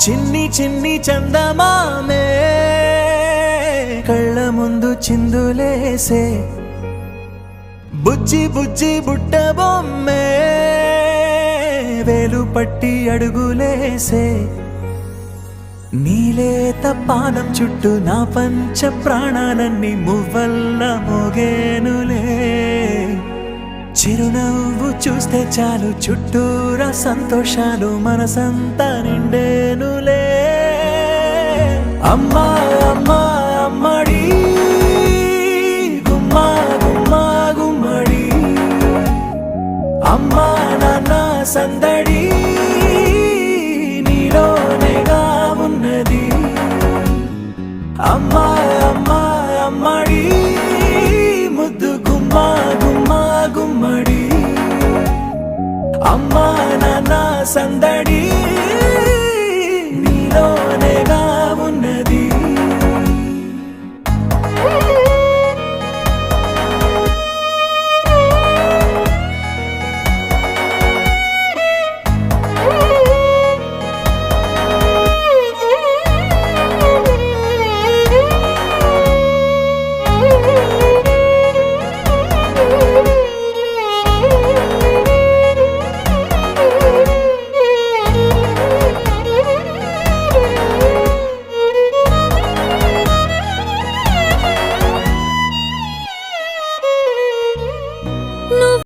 చిన్ని చిన్ని చందమామే కళ్ళ ముందు చిందులేసే బుజ్జి బుజ్జి బుట్ట బొమ్మే వేలు పట్టి అడుగులేసే నీలేత పానం చుట్టూ నా పంచ ప్రాణాలన్నీ మువ్వల్ల మోగేనులే చిరునవ్వు చూస్తే చాలు చుట్టూరా సంతోషాలు మనసంతా నిండేనులే అమ్మా అమ్మా అమ్మడి గుమ్మా గుమ్మా గుమ్మడి అమ్మా నాన్న సందడి నీలోనేగా ఉన్నది అమ్మా అమ్మా అమ్మడి ముద్దు గుమ్మా గుమ్మా గుమ్మడి అమ్మా నాన్న సందడి నీలో